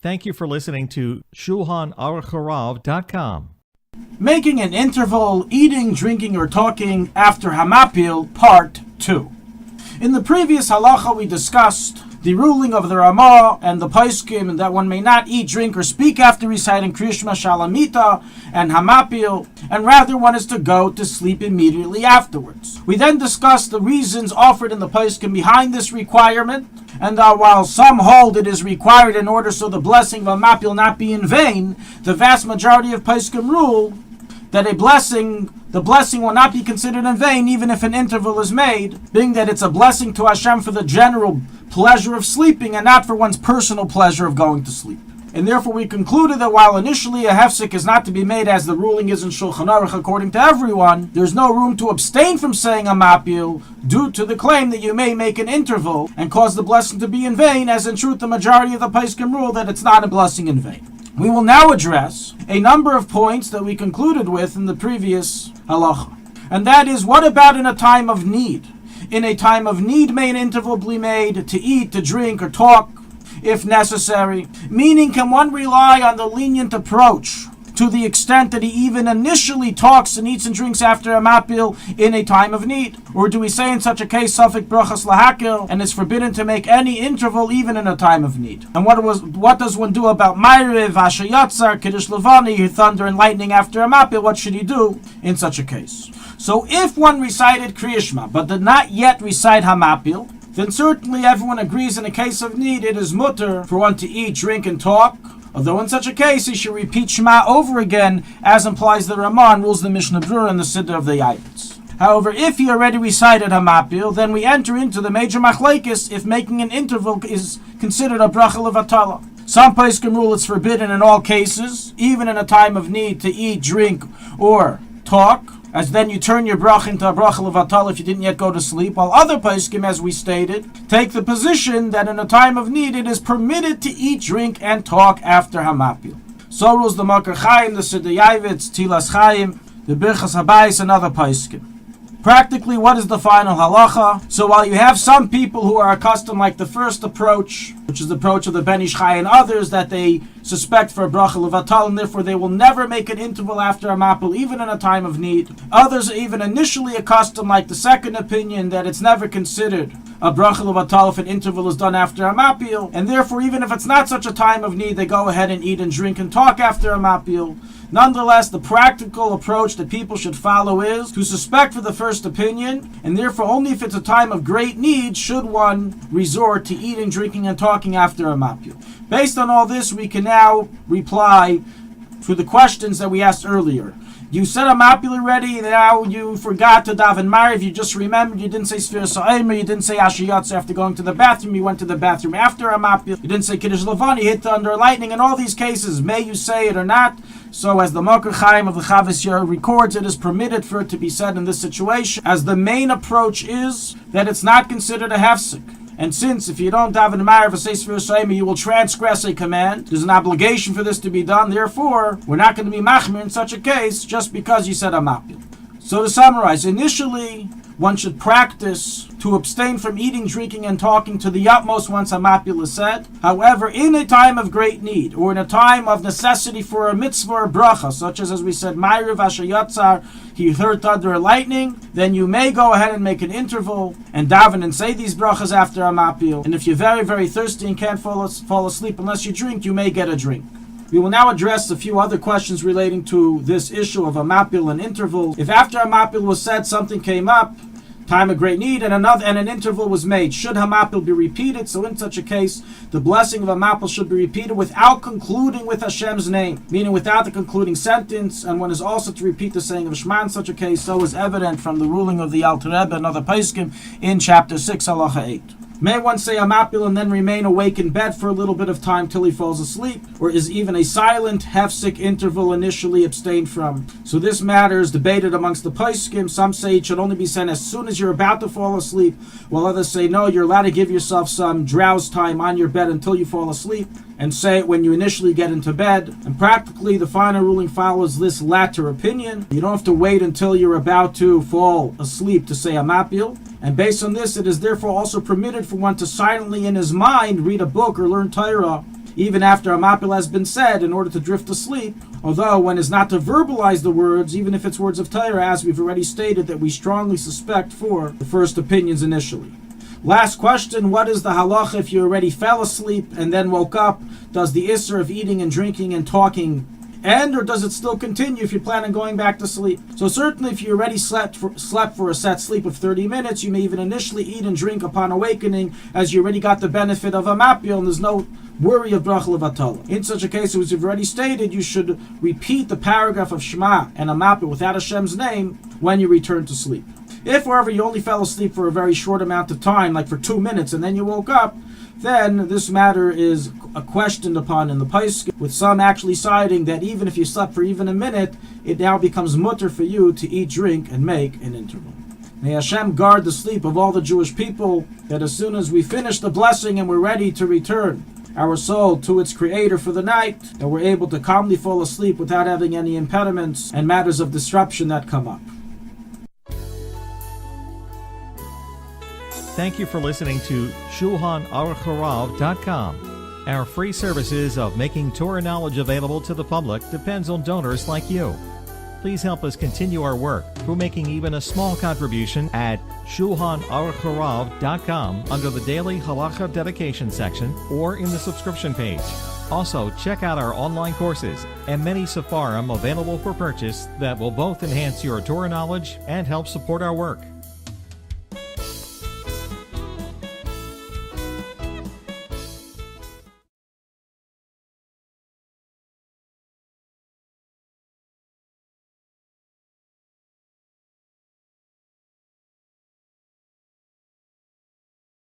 Thank you for listening to Shulchanaruchharav.com. Making an interval, eating, drinking, or talking after Hamapil-Part 2. In the previous halacha we discussed the ruling of the Ramah and the Paiskim, and that one may not eat, drink, or speak after reciting Kerias, Hamita, and Hamapil, and rather one is to go to sleep immediately afterwards. We then discussed the reasons offered in the Paiskim behind this requirement, and while some hold it is required in order so the blessing of Hamapil not be in vain, the vast majority of Paiskim rule that the blessing will not be considered in vain even if an interval is made, being that it's a blessing to Hashem for the general pleasure of sleeping and not for one's personal pleasure of going to sleep. And therefore we concluded that while initially a hefsek is not to be made as the ruling is in Shulchan Aruch according to everyone, there's no room to abstain from saying Hamapil due to the claim that you may make an interval and cause the blessing to be in vain, as in truth the majority of the Paiskim rule that it's not a blessing in vain. We will now address a number of points that we concluded with in the previous halacha. And that is, what about in a time of need? In a time of need, may an interval be made to eat, to drink, or talk, if necessary? Meaning, can one rely on the lenient approach to the extent that he even initially talks and eats and drinks after Hamapil in a time of need? Or do we say in such a case, Safek brachas lahakil, and it's forbidden to make any interval even in a time of need? And what does one do about Ma'ariv, Hashayatzar, Kiddush Levani, thunder and lightning after Hamapil? What should he do in such a case? So if one recited Kerias but did not yet recite Hamapil, then certainly everyone agrees in a case of need it is mutter for one to eat, drink, and talk. Although in such a case he should repeat Shema over again, as implies the Ramah and rules the Mishnah Brura and the Siddur of the Yavitz. However, if he already recited Hamapil, then we enter into the major machlekes if making an interval is considered a bracha levatala. Some Paiskim rule it's forbidden in all cases, even in a time of need, to eat, drink, or talk, as then you turn your bracha into a bracha levatal if you didn't yet go to sleep, while other Paiskim, as we stated, take the position that in a time of need it is permitted to eat, drink, and talk after Hamapil. So rules the Makar Chaim, the Siddur Yavitz, Tilas Chaim, the Birchas Habayis, and other Paiskim. Practically, what is the final halacha? So while you have some people who are accustomed, like the first approach, which is the approach of the Ben Ish Chai and others, that they suspect for a bracha levatal, and therefore they will never make an interval after Hamapil, even in a time of need. Others are even initially accustomed, like the second opinion, that it's never considered a bracha levatal if an interval is done after Hamapil, and therefore even if it's not such a time of need, they go ahead and eat and drink and talk after Hamapil. Nonetheless, the practical approach that people should follow is to suspect for the first opinion, and therefore only if it's a time of great need should one resort to eating, drinking, and talking after Hamapil. Based on all this, we can now reply to the questions that we asked earlier. You said Hamapil already, now you forgot to daven Ma'ariv, you just remembered, you didn't say Sfira Sa'im, you didn't say Ashiyatz after going to the bathroom, you went to the bathroom after Hamapil, you didn't say Kiddush Levani, hit thunder, lightning. In all these cases, may you say it or not, so as the Makar Chaim of the Chavis Yer records, it is permitted for it to be said in this situation, as the main approach is that it's not considered a hefsek. And since if you don't daven Ma'ariv or say Sfira Sa'im, you will transgress a command, there's an obligation for this to be done, therefore, we're not going to be machmir in such a case just because you said Hamapil. So to summarize, initially, one should practice to abstain from eating, drinking, and talking to the utmost once Hamapil is said. However, in a time of great need, or in a time of necessity for a mitzvah or bracha, such as we said, Ma'ariv, Hashayatzar, he heard thunder or lightning, then you may go ahead and make an interval and daven and say these brachas after Hamapil. And if you're very, very thirsty and can't fall asleep unless you drink, you may get a drink. We will now address a few other questions relating to this issue of Hamapil and interval. If after Hamapil was said something came up, time of great need, and an interval was made, should Hamapil be repeated? So in such a case, the blessing of Hamapil should be repeated without concluding with Hashem's name, meaning without the concluding sentence, and one is also to repeat the saying of Shema in such a case, so is evident from the ruling of the Alter Rebbe and other Paiskim in chapter 6, halacha 8. May one say Hamapil and then remain awake in bed for a little bit of time till he falls asleep? Or is even a silent hefsek interval initially abstained from? So this matter is debated amongst the Paiskim. Some say it should only be said as soon as you're about to fall asleep, while others say no, you're allowed to give yourself some drowse time on your bed until you fall asleep, and say it when you initially get into bed. And practically the final ruling follows this latter opinion. You don't have to wait until you're about to fall asleep to say Hamapil. And based on this, it is therefore also permitted for one to silently in his mind read a book or learn Torah even after Hamapil has been said, in order to drift asleep. Although one is not to verbalize the words, even if it's words of Torah, as we've already stated that we strongly suspect for the first opinions initially. Last question, what is the halacha if you already fell asleep and then woke up? Does the issur of eating and drinking and talking end, or does it still continue if you plan on going back to sleep? So certainly if you already slept for a set sleep of 30 minutes, you may even initially eat and drink upon awakening, as you already got the benefit of Hamapil and there's no worry of bracha levatala. In such a case, as we've already stated, you should repeat the paragraph of Shema and Hamapil without Hashem's name when you return to sleep. If, however, you only fell asleep for a very short amount of time, like for 2 minutes, and then you woke up, then this matter is questioned upon in the Paiskim, with some actually citing that even if you slept for even a minute, it now becomes mutter for you to eat, drink, and make an interval. May Hashem guard the sleep of all the Jewish people, that as soon as we finish the blessing and we're ready to return our soul to its Creator for the night, that we're able to calmly fall asleep without having any impediments and matters of disruption that come up. Thank you for listening to Shulchanaruchharav.com. Our free services of making Torah knowledge available to the public depends on donors like you. Please help us continue our work through making even a small contribution at Shulchanaruchharav.com under the Daily Halacha Dedication section or in the subscription page. Also, check out our online courses and many sefarim available for purchase that will both enhance your Torah knowledge and help support our work.